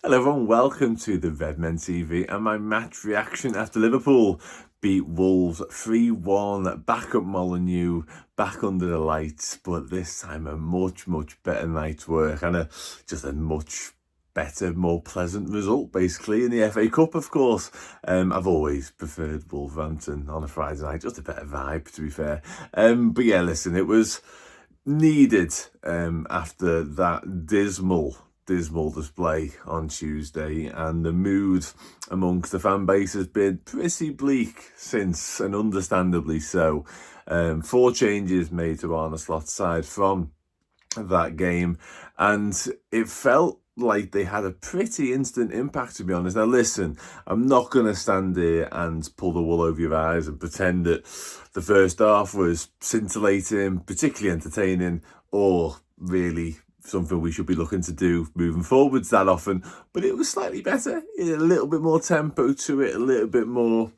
Hello everyone, welcome to the Redmen TV and my match reaction after Liverpool beat Wolves 3-1, back at Molineux, back under the lights, but this time a much better night's work and just a much better, more pleasant result basically in the FA Cup, of course. I've always preferred Wolverhampton on a Friday night, just a better vibe to be fair. But yeah, listen, it was needed after that dismal display on Tuesday, and the mood amongst the fan base has been pretty bleak since, and understandably so. 4 changes made to Arne Slot's side from that game, and it felt like they had a pretty instant impact, to be honest. Now listen, I'm not going to stand here and pull the wool over your eyes and pretend that the first half was scintillating, particularly entertaining, or really something we should be looking to do moving forwards that often, but it was slightly better. A little bit more tempo to it, a little bit more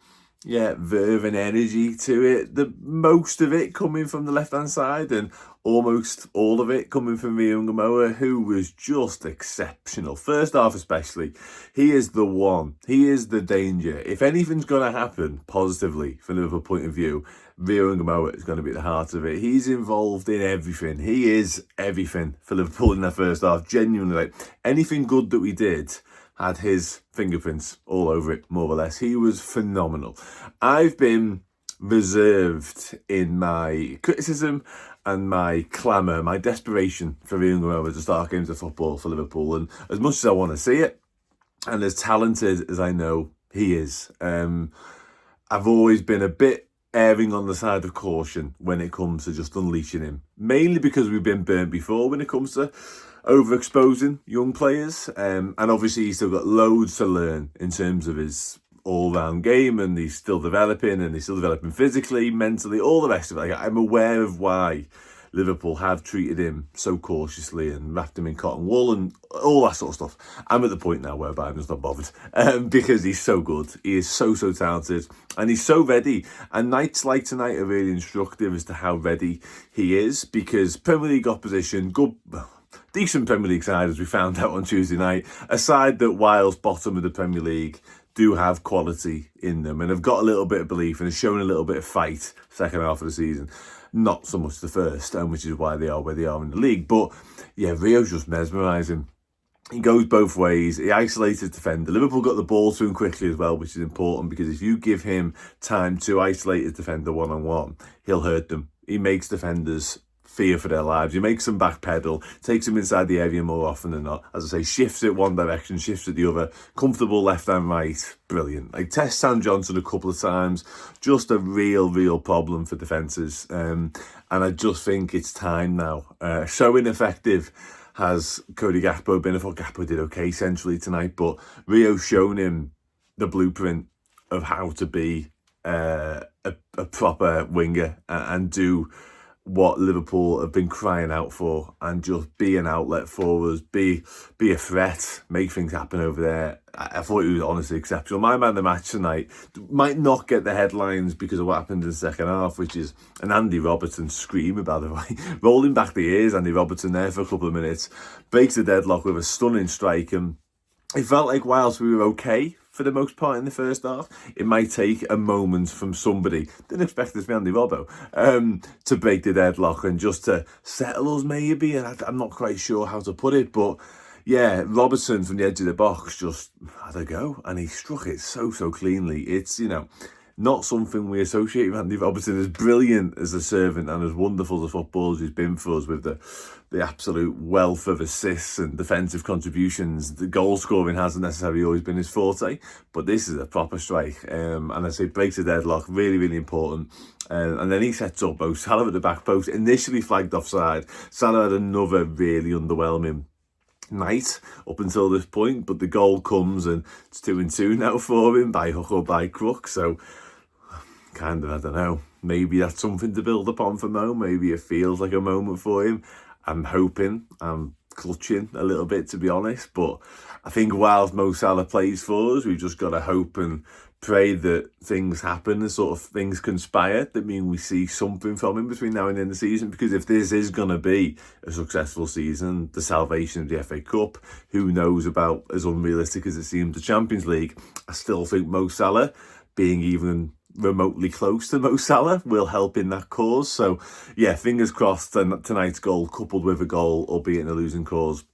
verve and energy to it. The most of it coming from the left-hand side and almost all of it coming from Rio Ngumoha, who was just exceptional. First half especially, he is the one. He is the danger. If anything's going to happen positively from Liverpool point of view, Rio Ngumoha is going to be at the heart of it. He's involved in everything. He is everything for Liverpool in that first half. Genuinely, like, anything good that we did had his fingerprints all over it, more or less. He was phenomenal. I've been reserved in my criticism and my clamour, my desperation for Rio Ngumoha to start games of football for Liverpool. And as much as I want to see it, and as talented as I know he is, I've always been a bit erring on the side of caution when it comes to just unleashing him. Mainly because we've been burnt before when it comes to overexposing young players. And obviously he's still got loads to learn in terms of his all-round game, and he's still developing physically, mentally, all the rest of it. Like, I'm aware of why Liverpool have treated him so cautiously and wrapped him in cotton wool and all that sort of stuff. I'm at the point now whereby I'm just not bothered because he's so good. He is so talented and he's so ready. And nights like tonight are really instructive as to how ready he is, because Premier League opposition, decent Premier League side, as we found out on Tuesday night, a side that, whilst bottom of the Premier League, do have quality in them and have got a little bit of belief and have shown a little bit of fight second half of the season. Not so much the first, which is why they are where they are in the league. But yeah, Rio's just mesmerising. He goes both ways. He isolates his defender. Liverpool got the ball to him quickly as well, which is important, because if you give him time to isolate his defender one-on-one, he'll hurt them. He makes defenders fear for their lives. He makes them backpedal, takes them inside the area more often than not. As I say, shifts it one direction, shifts it the other. Comfortable left and right. Brilliant. Like, test Sam Johnson a couple of times. Just a real problem for defences. And I just think it's time now. So ineffective has Cody Gakpo been. I thought Gakpo did okay centrally tonight, but Rio's shown him the blueprint of how to be a proper winger and do what Liverpool have been crying out for, and just be an outlet for us, be a threat, make things happen over there. I thought he was honestly exceptional. My man of the match tonight might not get the headlines because of what happened in the second half, which is an Andy Robertson screamer, by the way. Rolling back the ears, Andy Robertson there for a couple of minutes, breaks the deadlock with a stunning strike, and it felt like whilst we were okay for the most part in the first half, it might take a moment from somebody, didn't expect this to be Andy Robbo, to break the deadlock and just to settle us maybe, and I'm not quite sure how to put it, but yeah, Robertson from the edge of the box just had a go, and he struck it so cleanly. It's, not something we associate with Andy Robertson. As brilliant as a servant and as wonderful as a footballer he's been for us, with the absolute wealth of assists and defensive contributions. The goal scoring hasn't necessarily always been his forte, but this is a proper strike. And I say breaks the deadlock, really important. And then he sets up both Salah at the back post, initially flagged offside. Salah had another really underwhelming night up until this point, but the goal comes and it's 2-2 now for him, by hook or by crook. So kind of, I don't know, maybe that's something to build upon for Mo. Maybe it feels like a moment for him. I'm hoping, I'm clutching a little bit, to be honest, but I think whilst Mo Salah plays for us, we've just got to hope and pray that things happen and sort of things conspire that mean we see something from him between now and the end of the season, because if this is going to be a successful season, the salvation of the FA Cup, who knows about, as unrealistic as it seems, the Champions League, I still think Mo Salah being even remotely close to Mo Salah will help in that cause. So yeah, fingers crossed tonight's goal, coupled with a goal, albeit in a losing cause,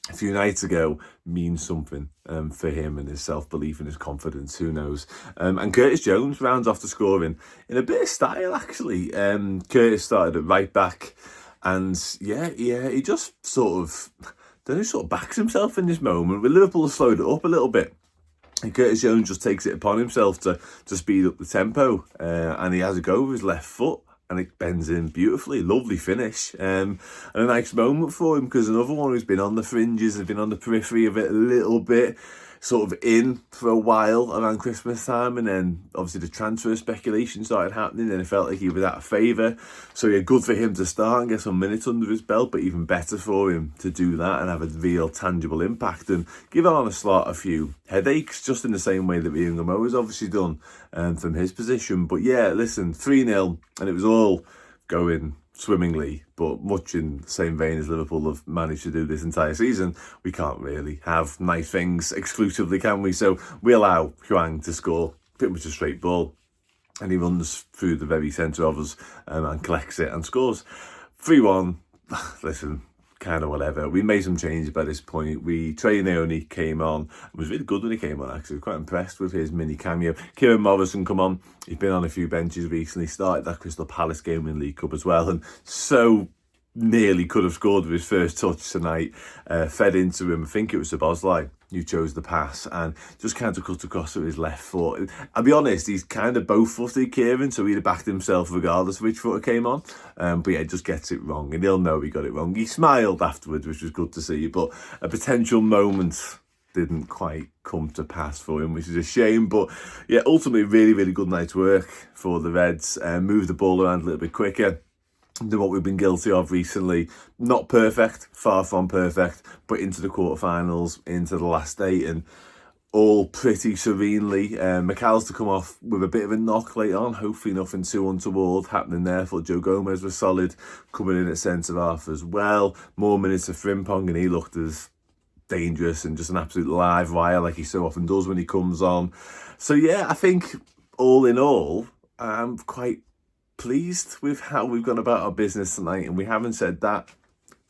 a few nights ago, means something for him and his self-belief and his confidence. Who knows? And Curtis Jones rounds off the scoring in a bit of style, actually. Curtis started at right back, and he just sort of backs himself in this moment. With Liverpool have slowed it up a little bit, and Curtis Jones just takes it upon himself to speed up the tempo, and he has a go with his left foot, and it bends in beautifully. Lovely finish, and a nice moment for him, because another one who's been on the fringes, has been on the periphery of it a little bit, sort of in for a while around Christmas time, and then obviously the transfer speculation started happening, and it felt like he was out of favour. So yeah, good for him to start and get some minutes under his belt, but even better for him to do that and have a real tangible impact and give Arne Slot a few headaches, just in the same way that Rio Ngumoha has obviously done from his position. But yeah, listen, 3-0, and it was all going swimmingly, but much in the same vein as Liverpool have managed to do this entire season. We can't really have nice things exclusively, can we? So we allow Hwang to score pretty much a straight ball, and he runs through the very centre of us and collects it and scores. 3-1, listen, kind of whatever. We made some changes by this point. Trey Naoni came on. It was really good when he came on, actually. Quite impressed with his mini cameo. Kieran Morrison come on. He's been on a few benches recently. Started that Crystal Palace game in League Cup as well, and so nearly could have scored with his first touch tonight. Fed into him. I think it was Szoboszlai who chose the pass and just kind of cut across with his left foot. I'll be honest, he's kind of both-footed, Kieran, so he'd have backed himself regardless of which foot it came on. But yeah, just gets it wrong, and he'll know he got it wrong. He smiled afterwards, which was good to see, but a potential moment didn't quite come to pass for him, which is a shame. But yeah, ultimately, really, really good night's work for the Reds. Move the ball around a little bit quicker than what we've been guilty of recently. Not perfect, far from perfect, but into the quarterfinals, into the last 8, and all pretty serenely. McAllister come off with a bit of a knock late on, hopefully nothing too untoward happening there. Thought Joe Gomez was solid, coming in at centre-half as well. More minutes of Frimpong, and he looked as dangerous and just an absolute live wire like he so often does when he comes on. So yeah, I think all in all, I'm quite pleased with how we've gone about our business tonight, and we haven't said that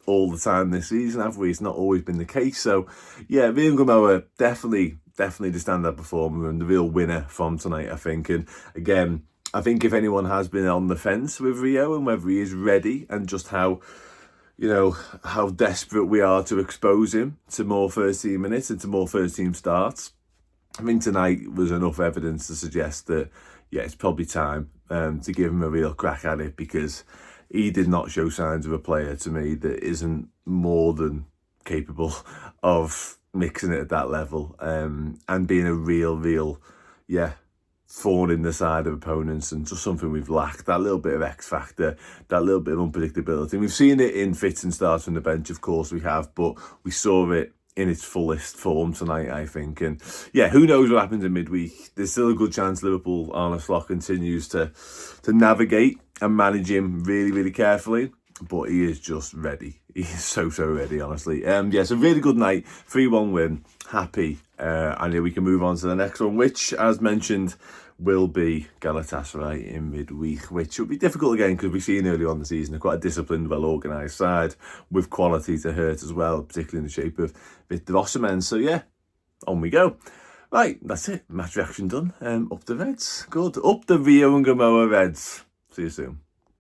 all the time this season, have we? It's not always been the case. So yeah, Rio Ngumoha definitely the standout performer and the real winner from tonight, I think. And again, I think if anyone has been on the fence with Rio and whether he is ready, and just how desperate we are to expose him to more first team minutes and to more first team starts, I think tonight was enough evidence to suggest that yeah, it's probably time to give him a real crack at it, because he did not show signs of a player to me that isn't more than capable of mixing it at that level and being a real thorn in the side of opponents, and just something we've lacked, that little bit of X factor, that little bit of unpredictability. And we've seen it in fits and starts from the bench, of course we have, but we saw it in its fullest form tonight, I think. And yeah, who knows what happens in midweek. There's still a good chance Liverpool, Arne Slot, continues to navigate and manage him really, really carefully. But he is just ready. He is so ready, honestly. Yeah, so really good night. 3-1 win. Happy. And yeah, we can move on to the next one, which, as mentioned, will be Galatasaray in midweek, which will be difficult again, because we've seen early on the season they're quite a disciplined, well-organised side with quality to hurt as well, particularly in the shape of Victor Osimhen. So yeah, on we go. Right, that's it. Match reaction done. Up the Reds. Good. Up the Rio Ngumoha Reds. See you soon.